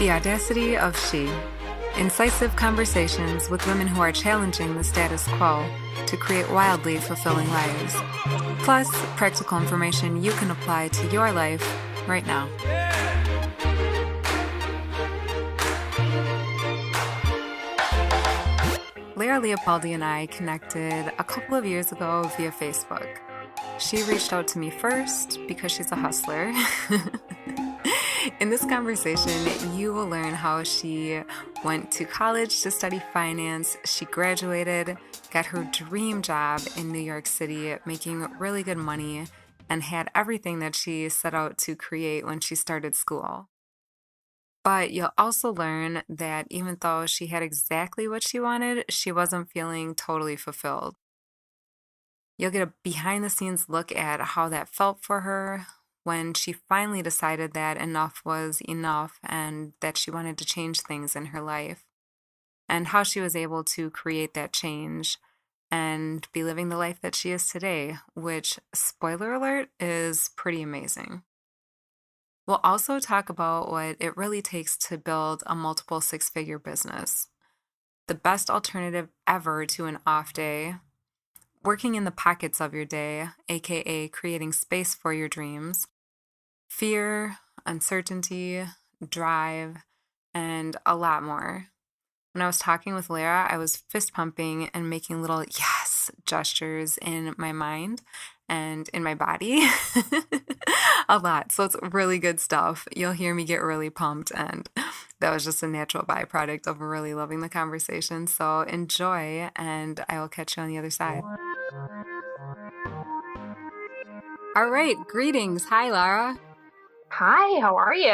The audacity of she. Incisive conversations with women who are challenging the status quo to create wildly fulfilling lives. Plus, practical information you can apply to your life right now. Lara Leopaldi and I connected a couple of years ago via Facebook. She reached out to me first because she's a hustler. In this conversation, you will learn how she went to college to study finance. She graduated, got her dream job in New York City, making really good money, and had everything that she set out to create when she started school. But you'll also learn that even though she had exactly what she wanted, she wasn't feeling totally fulfilled. You'll get a behind-the-scenes look at how that felt for her when she finally decided that enough was enough and that she wanted to change things in her life, and how she was able to create that change and be living the life that she is today, which, spoiler alert, is pretty amazing. We'll also talk about what it really takes to build a multiple six-figure business, the best alternative ever to an off day, working in the pockets of your day, aka creating space for your dreams, fear, uncertainty, drive, and a lot more. When I was talking with Lara, I was fist pumping and making little yes gestures in my mind and in my body a lot. So it's really good stuff. You'll hear me get really pumped, and that was just a natural byproduct of really loving the conversation. So enjoy, and I will catch you on the other side. All right, greetings. Hi, Lara. Hi, how are you?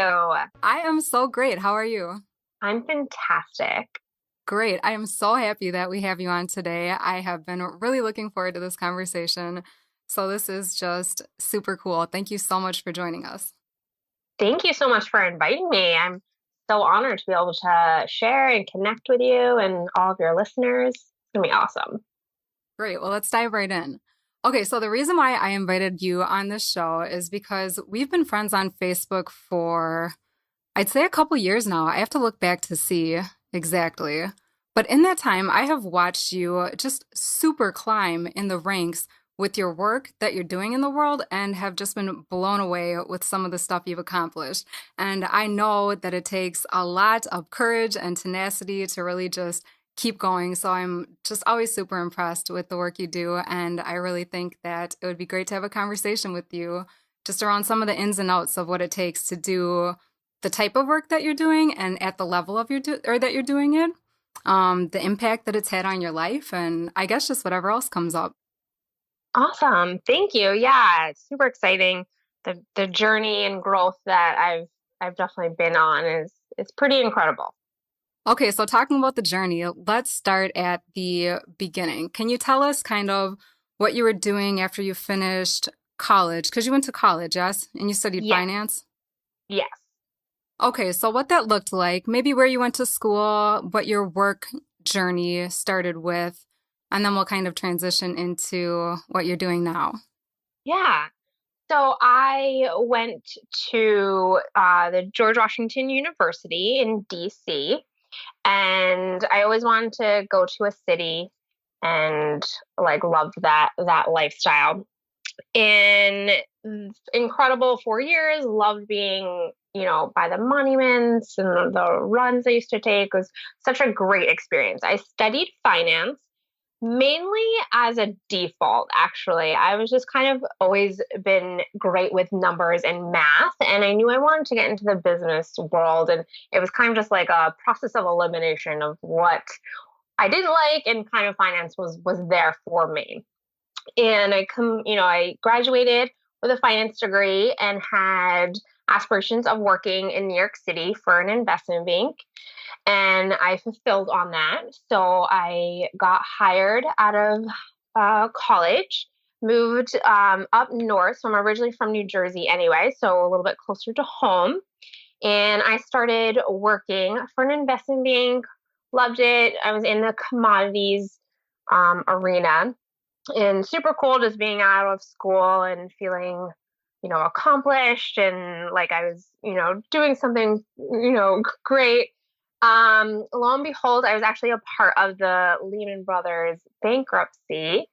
I am so great. How are you? I'm fantastic. Great. I am so happy that we have you on today. I have been really looking forward to this conversation. So this is just super cool. Thank you so much for joining us. Thank you so much for inviting me. I'm so honored to be able to share and connect with you and all of your listeners. It's going to be awesome. Great. Well, let's dive right in. Okay, so the reason why I invited you on this show is because we've been friends on Facebook for, I'd say, a couple years now. I have to look back to see exactly. But in that time, I have watched you just super climb in the ranks with your work that you're doing in the world and have just been blown away with some of the stuff you've accomplished. And I know that it takes a lot of courage and tenacity to really just keep going. So I'm just always super impressed with the work you do. And I really think that it would be great to have a conversation with you just around some of the ins and outs of what it takes to do the type of work that you're doing and at the level of that you're doing it, the impact that it's had on your life, and I guess just whatever else comes up. Awesome. Thank you. Yeah, it's super exciting. The journey and growth that I've definitely been on is it's pretty incredible. Okay, so talking about the journey, let's start at the beginning. Can you tell us kind of what you were doing after you finished college? Because you went to college, yes? And you studied Yes. finance? Yes. Okay, so what that looked like, maybe where you went to school, what your work journey started with, and then we'll kind of transition into what you're doing now. Yeah. So I went to the George Washington University in DC, and I always wanted to go to a city and like loved that lifestyle. In incredible 4 years, loved being, by the monuments and the runs I used to take. It was such a great experience. I studied finance mainly as a default, actually. I was just kind of always been great with numbers and math, and I knew I wanted to get into the business world, and it was kind of just like a process of elimination of what I didn't like, and kind of finance was there for me. And I graduated with a finance degree and had aspirations of working in New York City for an investment bank. And I fulfilled on that. So I got hired out of college, moved up north. So I'm originally from New Jersey anyway, so a little bit closer to home. And I started working for an investment bank, loved it. I was in the commodities arena, and super cool just being out of school and feeling accomplished and like I was, doing something, great. Lo and behold, I was actually a part of the Lehman Brothers bankruptcy.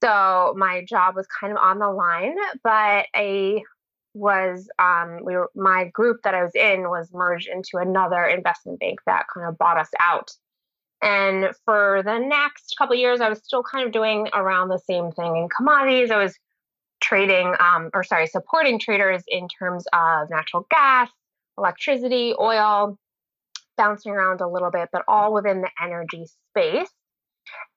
So my job was kind of on the line, but my group that I was in was merged into another investment bank that kind of bought us out. And for the next couple of years, I was still kind of doing around the same thing in commodities. I was supporting traders in terms of natural gas, electricity, oil, bouncing around a little bit, but all within the energy space.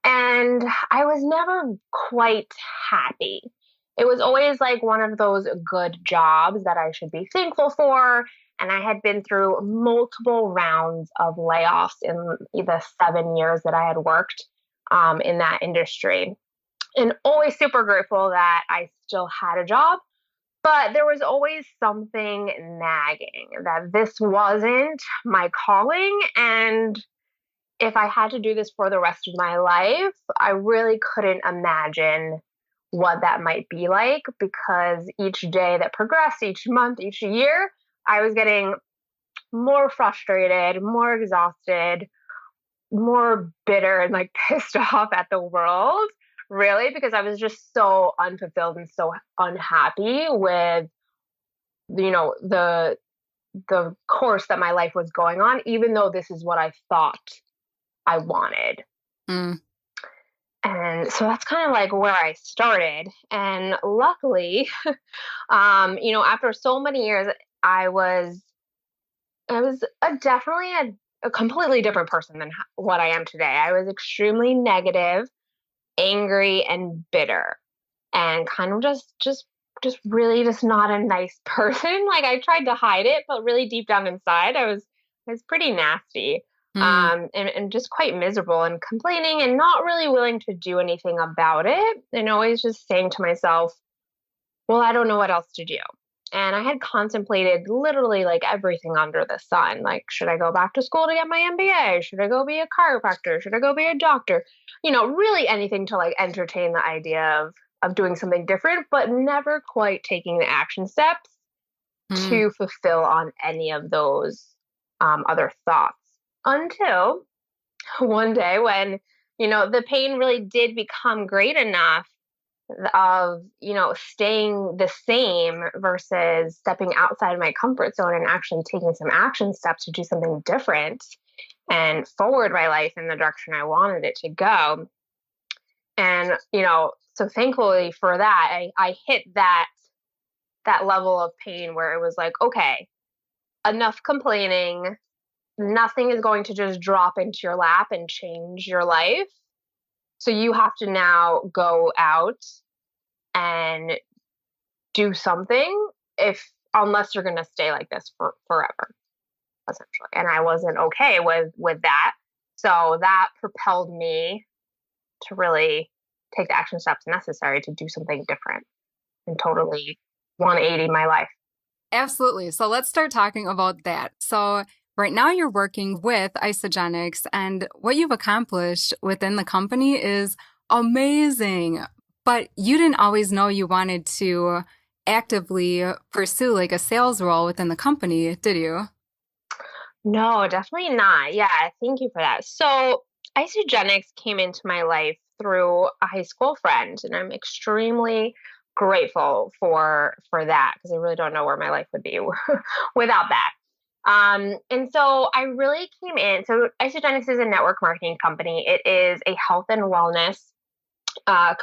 And I was never quite happy. It was always like one of those good jobs that I should be thankful for. And I had been through multiple rounds of layoffs in the 7 years that I had worked in that industry. And always super grateful that I still had a job. But there was always something nagging that this wasn't my calling. And if I had to do this for the rest of my life, I really couldn't imagine what that might be like, because each day that progressed, each month, each year, I was getting more frustrated, more exhausted, more bitter and like pissed off at the world, really, because I was just so unfulfilled and so unhappy with, the course that my life was going on, even though this is what I thought I wanted. Mm. And so that's kind of like where I started. And luckily, after so many years, I was definitely a completely different person than what I am today. I was extremely negative, angry, and bitter, and kind of just really just not a nice person. Like I tried to hide it, but really deep down inside, I was pretty nasty. Mm. And just quite miserable and complaining and not really willing to do anything about it. And always just saying to myself, well, I don't know what else to do. And I had contemplated literally like everything under the sun. Like, should I go back to school to get my MBA? Should I go be a chiropractor? Should I go be a doctor? Really anything to like entertain the idea of doing something different, but never quite taking the action steps Mm. to fulfill on any of those other thoughts. Until one day when, the pain really did become great enough of, staying the same versus stepping outside my comfort zone and actually taking some action steps to do something different and forward my life in the direction I wanted it to go. And, so thankfully for that, I hit that level of pain where it was like, okay, enough complaining. Nothing is going to just drop into your lap and change your life. So you have to now go out and do something unless you're going to stay like this for forever, essentially. And I wasn't okay with that. So that propelled me to really take the action steps necessary to do something different and totally 180 my life. Absolutely. So let's start talking about that. So right now you're working with Isogenics, and what you've accomplished within the company is amazing. But you didn't always know you wanted to actively pursue like a sales role within the company, did you? No, definitely not. Yeah, thank you for that. So, Isogenics came into my life through a high school friend, and I'm extremely grateful for that because I really don't know where my life would be without that. And so I really came in. So, Isogenics is a network marketing company. It is a health and wellness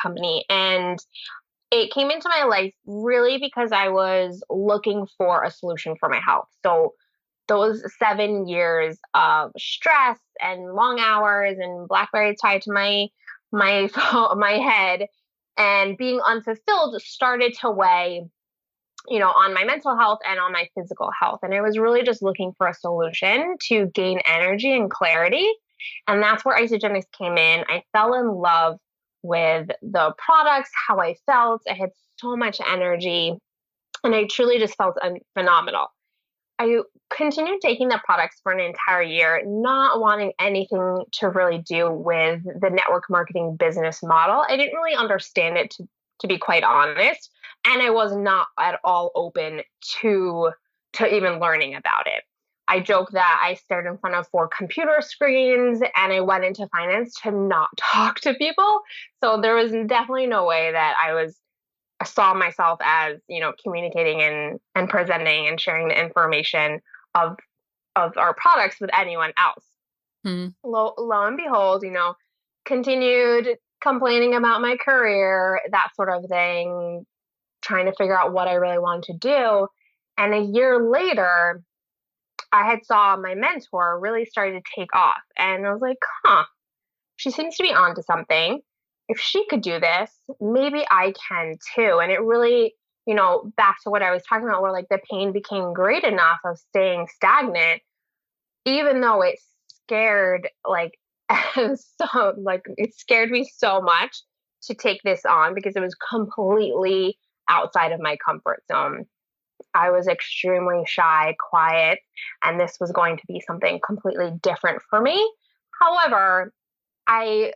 company, and it came into my life really because I was looking for a solution for my health. So those 7 years of stress and long hours and BlackBerry tied to my my head and being unfulfilled started to weigh, on my mental health and on my physical health. And I was really just looking for a solution to gain energy and clarity. And that's where Isogenics came in. I fell in love with the products, how I felt. I had so much energy and I truly just felt phenomenal. I continued taking the products for an entire year, not wanting anything to really do with the network marketing business model. I didn't really understand it to be quite honest, And I was not at all open to even learning about it. I joke that I stared in front of 4 computer screens and I went into finance to not talk to people. So there was definitely no way that I saw myself as, communicating and presenting and sharing the information of our products with anyone else. Hmm. Lo and behold, continued complaining about my career, that sort of thing, trying to figure out what I really wanted to do. And a year later, I had saw my mentor really started to take off. And I was like, huh, she seems to be onto something. If she could do this, maybe I can too. And it really, back to what I was talking about, where like the pain became great enough of staying stagnant, even though it scared like so like it scared me so much to take this on because it was completely outside of my comfort zone. I was extremely shy, quiet, and this was going to be something completely different for me. However, I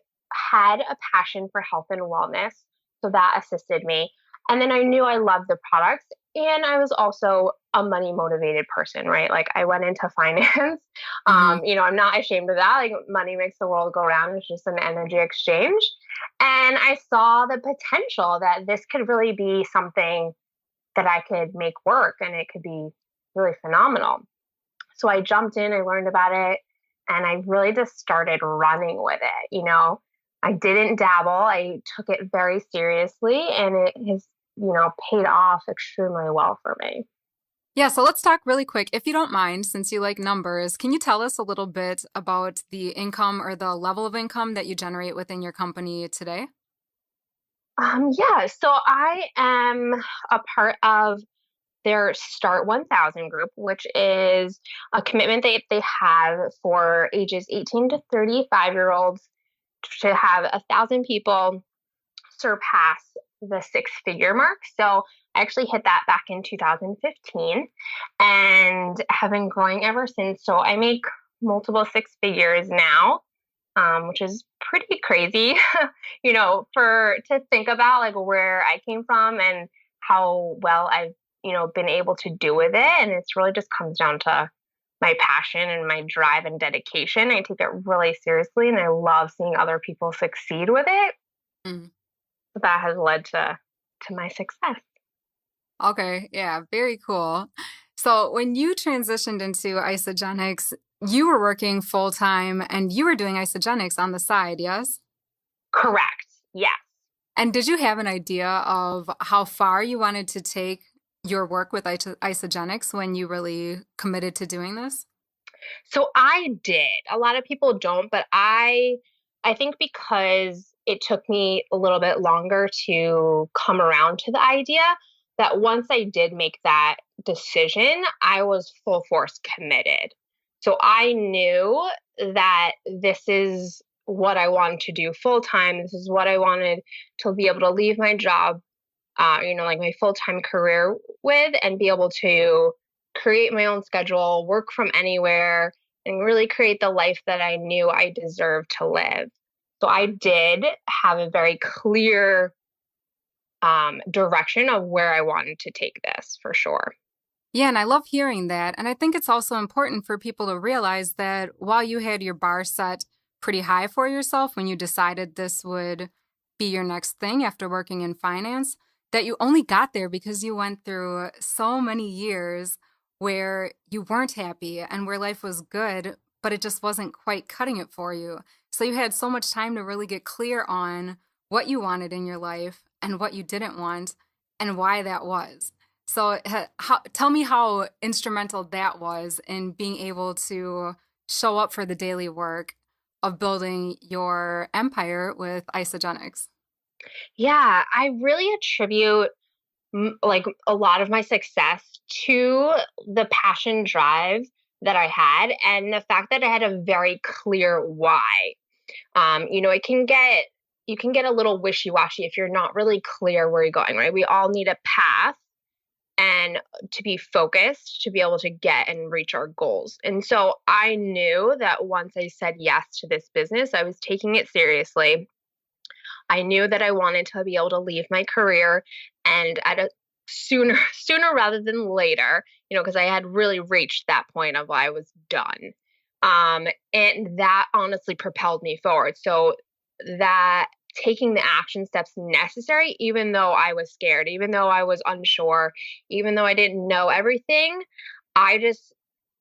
had a passion for health and wellness, so that assisted me. And then I knew I loved the products, and I was also a money motivated person, right? Like I went into finance. Hmm. I'm not ashamed of that. Like money makes the world go round. It's just an energy exchange. And I saw the potential that this could really be something that I could make work and it could be really phenomenal. So I jumped in, I learned about it, and I really just started running with it. I didn't dabble, I took it very seriously, and it has, paid off extremely well for me. Yeah, so let's talk really quick, if you don't mind, since you like numbers. Can you tell us a little bit about the income or the level of income that you generate within your company today? Yeah, so I am a part of their Start 1000 group, which is a commitment that they have for ages 18 to 35-year-olds to have 1,000 people surpass the six-figure mark. So I actually hit that back in 2015 and have been growing ever since. So I make multiple six figures now, which is pretty crazy, for to think about like where I came from and how well I've, been able to do with it. And it's really just comes down to my passion and my drive and dedication. I take it really seriously and I love seeing other people succeed with it. Mm. That has led to my success. Okay, yeah, very cool. So when you transitioned into isogenics, you were working full time and you were doing isogenics on the side, yes? Correct. Yes. And did you have an idea of how far you wanted to take your work with isogenics when you really committed to doing this? So I did. A lot of people don't, but I think because it took me a little bit longer to come around to the idea that once I did make that decision, I was full force committed. So I knew that this is what I wanted to do full time. This is what I wanted to be able to leave my job, like my full time career with and be able to create my own schedule, work from anywhere, and really create the life that I knew I deserved to live. So I did have a very clear direction of where I wanted to take this for sure. Yeah, and I love hearing that. And I think it's also important for people to realize that while you had your bar set pretty high for yourself when you decided this would be your next thing after working in finance, that you only got there because you went through so many years where you weren't happy and where life was good, but it just wasn't quite cutting it for you. So you had so much time to really get clear on what you wanted in your life and what you didn't want and why that was. So, tell me how instrumental that was in being able to show up for the daily work of building your empire with isogenics. Yeah, I really attribute like a lot of my success to the passion drive that I had and the fact that I had a very clear why. It can get you can get a little wishy-washy if you're not really clear where you're going, right? We all need a path and to be focused to be able to get and reach our goals. And so I knew that once I said yes to this business, I was taking it seriously. I knew that I wanted to be able to leave my career and at a sooner rather than later, because I had really reached that point of I was done. And that honestly propelled me forward. So that taking the action steps necessary, even though I was scared, even though I was unsure, even though I didn't know everything, I just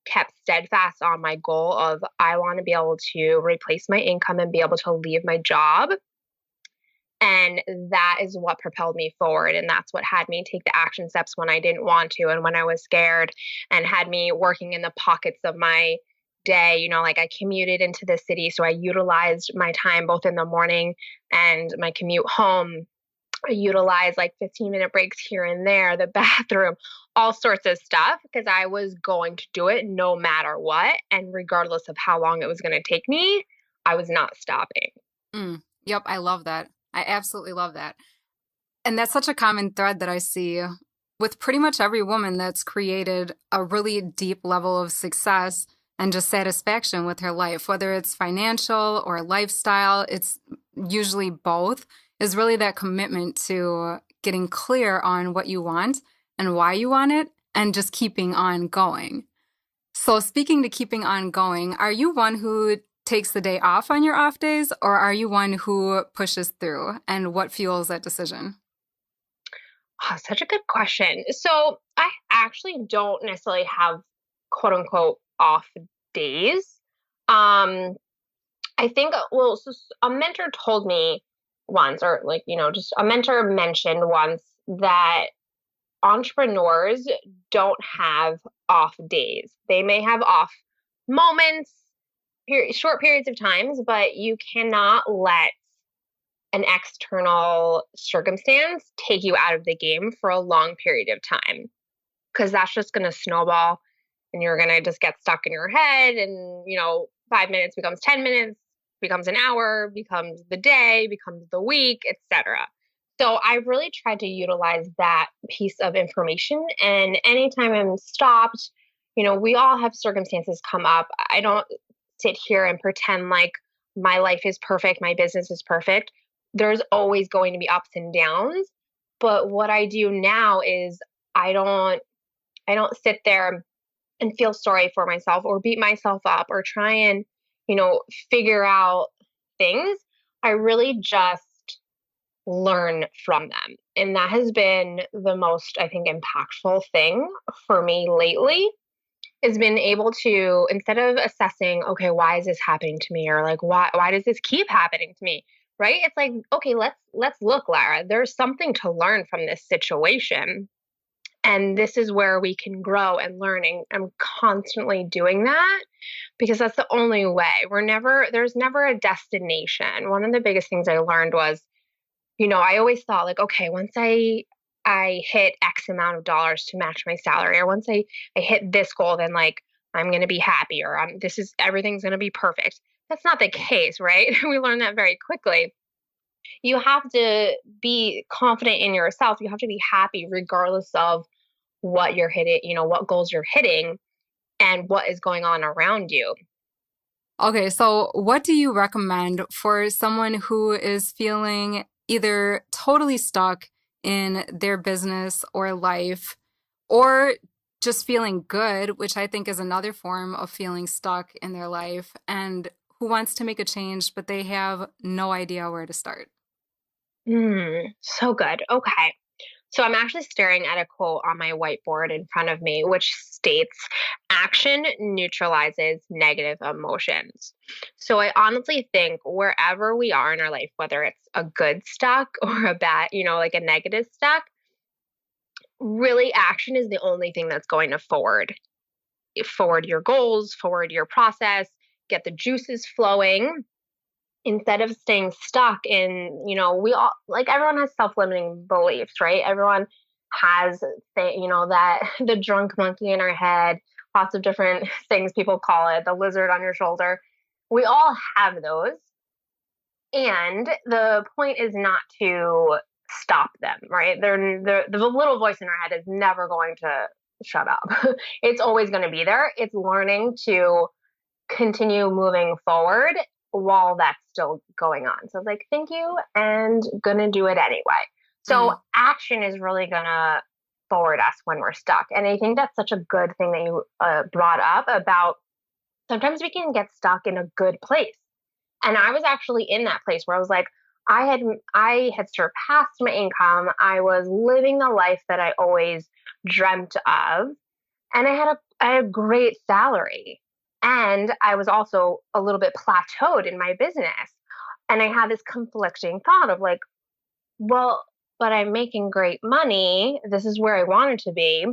kept steadfast on my goal of I want to be able to replace my income and be able to leave my job. And that is what propelled me forward. And that's what had me take the action steps when I didn't want to and when I was scared, and had me working in the pockets of my day. Like I commuted into the city. So I utilized my time both in the morning and my commute home. I utilized like 15-minute breaks here and there, the bathroom, all sorts of stuff, because I was going to do it no matter what. And regardless of how long it was going to take me, I was not stopping. Yep, I love that. I absolutely love that. And that's such a common thread that I see with pretty much every woman that's created a really deep level of success and just satisfaction with her life, whether it's financial or lifestyle, it's usually both, is really that commitment to getting clear on what you want and why you want it and just keeping on going. So, speaking to keeping on going, are you one who takes the day off on your off days, or are you one who pushes through? And what fuels that decision? Oh, such a good question. So I actually don't necessarily have quote unquote off days. Um, I think, well, a mentor told me once, or like, just a mentor mentioned once that entrepreneurs don't have off days. They may have off moments, short periods of times, but you cannot let an external circumstance take you out of the game for a long period of time, because that's just going to snowball and you're going to just get stuck in your head. And 5 minutes becomes 10 minutes, becomes an hour, becomes the day, becomes the week, etc. So I really tried to utilize that piece of information. And anytime I'm stopped, we all have circumstances come up. I don't sit here and pretend like my life is perfect, my business is perfect. There's always going to be ups and downs. But what I do now is I don't I don't sit there and feel sorry for myself or beat myself up or try and, you know, figure out things. I really just learn from them. And that has been the most, I think, impactful thing for me lately, is been able to, instead of assessing, okay, why is this happening to me? Or like, why does this keep happening to me? Right? It's like, okay, let's look, Lara. There's something to learn from this situation. And this is where we can grow and learn. And I'm constantly doing that because that's the only way. There's never a destination. One of the biggest things I learned was, I always thought like, okay, once I hit X amount of dollars to match my salary, or once I hit this goal, then like I'm gonna be happy, or everything's gonna be perfect. That's not the case, right? We learn that very quickly. You have to be confident in yourself. You have to be happy regardless of what you're hitting, what goals you're hitting and what is going on around you. Okay, so what do you recommend for someone who is feeling either totally stuck in their business or life, or just feeling good, which I think is another form of feeling stuck in their life, and who wants to make a change, but they have no idea where to start? So good. Okay. So I'm actually staring at a quote on my whiteboard in front of me, which states, action neutralizes negative emotions. So I honestly think wherever we are in our life, whether it's a good stuck or a bad, like a negative stuck, really action is the only thing that's going to forward your goals, forward your process, get the juices flowing, instead of staying stuck in, we all, like, everyone has self-limiting beliefs, right? Everyone has that the drunk monkey in our head, lots of different things people call it, the lizard on your shoulder. We all have those. And the point is not to stop them, right? The little voice in our head is never going to shut up. It's always going to be there. It's learning to continue moving forward while that's still going on. So like, thank you, and gonna do it anyway. So Mm. action is really gonna forward us when we're stuck. And I think that's such a good thing that you brought up about sometimes we can get stuck in a good place. And I was actually in that place where I was like, I had surpassed my income. I was living the life that I always dreamt of, and I had a great salary. And I was also a little bit plateaued in my business. And I had this conflicting thought of like, well, but I'm making great money. This is where I wanted to be.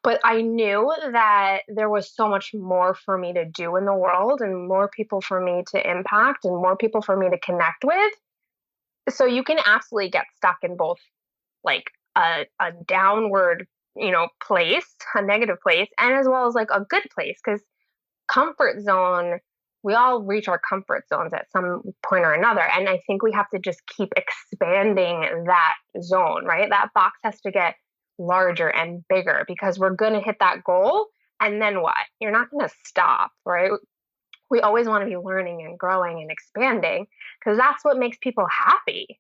But I knew that there was so much more for me to do in the world and more people for me to impact and more people for me to connect with. So you can absolutely get stuck in both like a downward, place, a negative place, and as well as like a good place. Because comfort zone, we all reach our comfort zones at some point or another. And I think we have to just keep expanding that zone, right? That box has to get larger and bigger because we're going to hit that goal. And then what? You're not going to stop, right? We always want to be learning and growing and expanding because that's what makes people happy.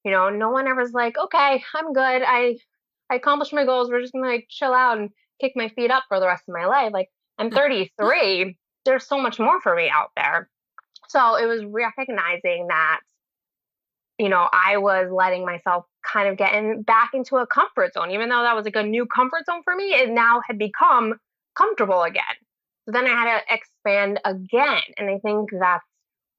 No one ever's like, okay, I'm good. I accomplished my goals. We're just gonna like chill out and kick my feet up for the rest of my life. Like I'm 33. There's so much more for me out there. So it was recognizing that, I was letting myself kind of back into a comfort zone, even though that was like a new comfort zone for me. It now had become comfortable again. So then I had to expand again. And I think that's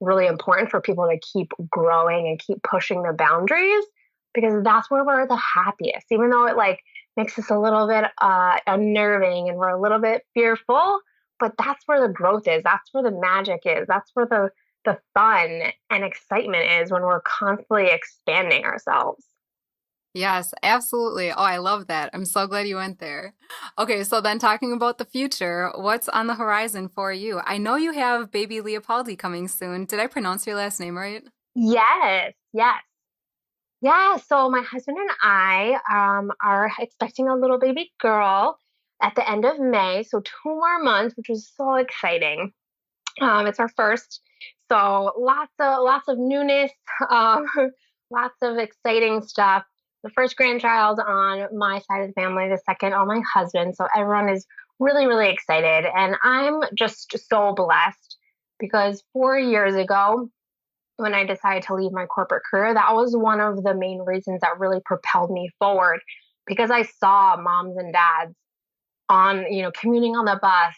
really important for people to keep growing and keep pushing the boundaries because that's where we're the happiest, even though it like makes us a little bit unnerving and we're a little bit fearful. But that's where the growth is. That's where the magic is. That's where the fun and excitement is when we're constantly expanding ourselves. Yes, absolutely. Oh, I love that. I'm so glad you went there. Okay, so then talking about the future, what's on the horizon for you? I know you have baby Leopaldi coming soon. Did I pronounce your last name right? Yes, yes. Yeah, so my husband and I are expecting a little baby girl at the end of May, so 2 more months, which is so exciting. It's our first, so lots of newness, um, lots of exciting stuff. The first grandchild on my side of the family, the second on my husband. So everyone is really, really excited, and I'm just so blessed because 4 years ago, when I decided to leave my corporate career, that was one of the main reasons that really propelled me forward because I saw moms and dads commuting on the bus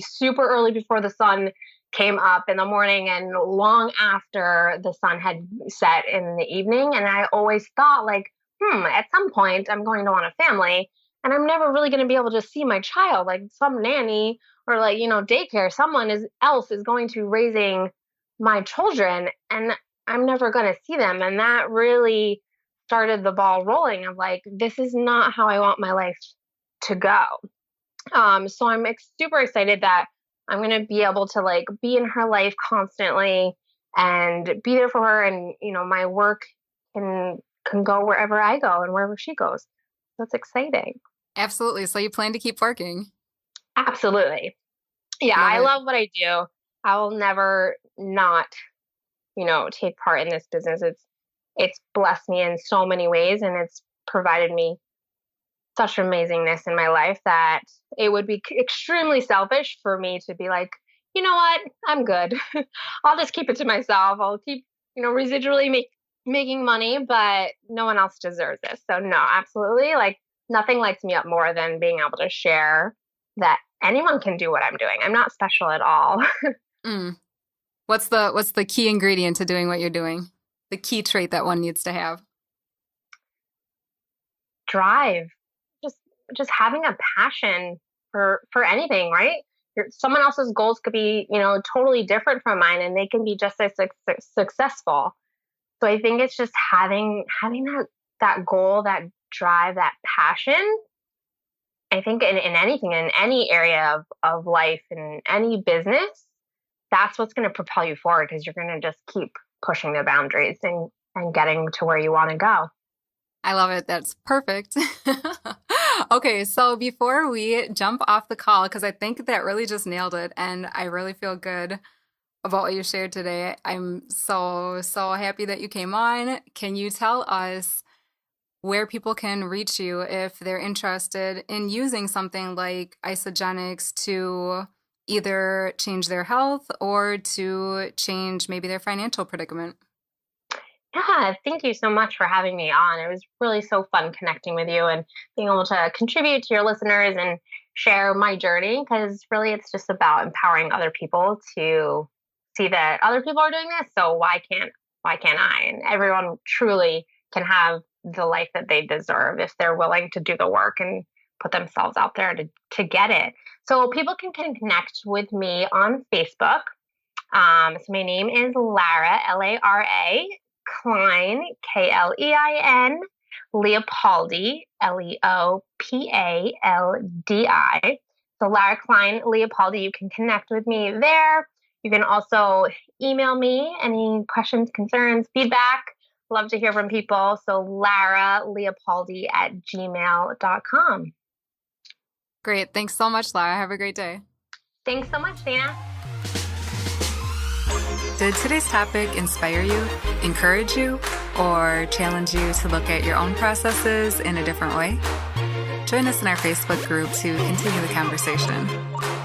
super early before the sun came up in the morning and long after the sun had set in the evening. And I always thought, like, at some point I'm going to want a family and I'm never really going to be able to see my child. Like, some nanny or, like, daycare, else is going to be raising my children and I'm never going to see them. And that really started the ball rolling of like, this is not how I want my life to go. So I'm super excited that I'm going to be able to like be in her life constantly and be there for her. And, my work can go wherever I go and wherever she goes. That's exciting. Absolutely. So you plan to keep working. Absolutely. Yeah, Love I it. love what I do. I will never not, take part in this business. It's blessed me in so many ways and it's provided me such amazingness in my life that it would be extremely selfish for me to be like, you know what, I'm good. I'll just keep it to myself. I'll keep, residually making money, but no one else deserves this. So no, absolutely. Like nothing lights me up more than being able to share that anyone can do what I'm doing. I'm not special at all. Mm. What's the key ingredient to doing what you're doing? The key trait that one needs to have. Drive, just just having a passion for anything, right? Someone else's goals could be, totally different from mine, and they can be just as successful. So I think it's just having that goal, that drive, that passion. I think in anything, in any area of life, in any business, that's what's going to propel you forward because you're going to just keep pushing the boundaries and getting to where you want to go. I love it. That's perfect. Okay, so before we jump off the call, because I think that really just nailed it, and I really feel good about what you shared today. I'm so happy that you came on. Can you tell us where people can reach you if they're interested in using something like isogenics to either change their health or to change maybe their financial predicament? Yeah, thank you so much for having me on. It was really so fun connecting with you and being able to contribute to your listeners and share my journey, because really it's just about empowering other people to see that other people are doing this. So why can't I? And everyone truly can have the life that they deserve if they're willing to do the work and put themselves out there to get it. So people can connect with me on Facebook. So my name is Lara, Lara Klein, Klein, Leopaldi, Leopaldi. So Lara Klein Leopaldi, you can connect with me there. You can also email me any questions, concerns, feedback. Love to hear from people. So Lara Leopaldi at gmail.com. Great. Thanks so much, Lara. Have a great day. Thanks so much, Dana. Did today's topic inspire you, encourage you, or challenge you to look at your own processes in a different way? Join us in our Facebook group to continue the conversation.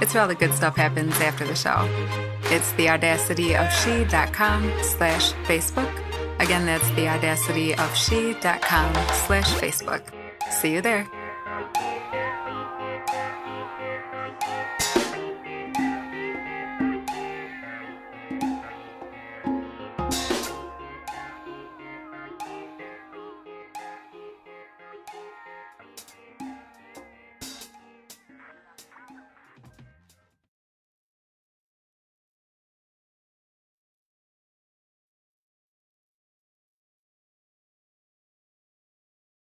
It's where all the good stuff happens after the show. It's theaudacityofshe.com/Facebook. Again, that's theaudacityofshe.com/Facebook. See you there.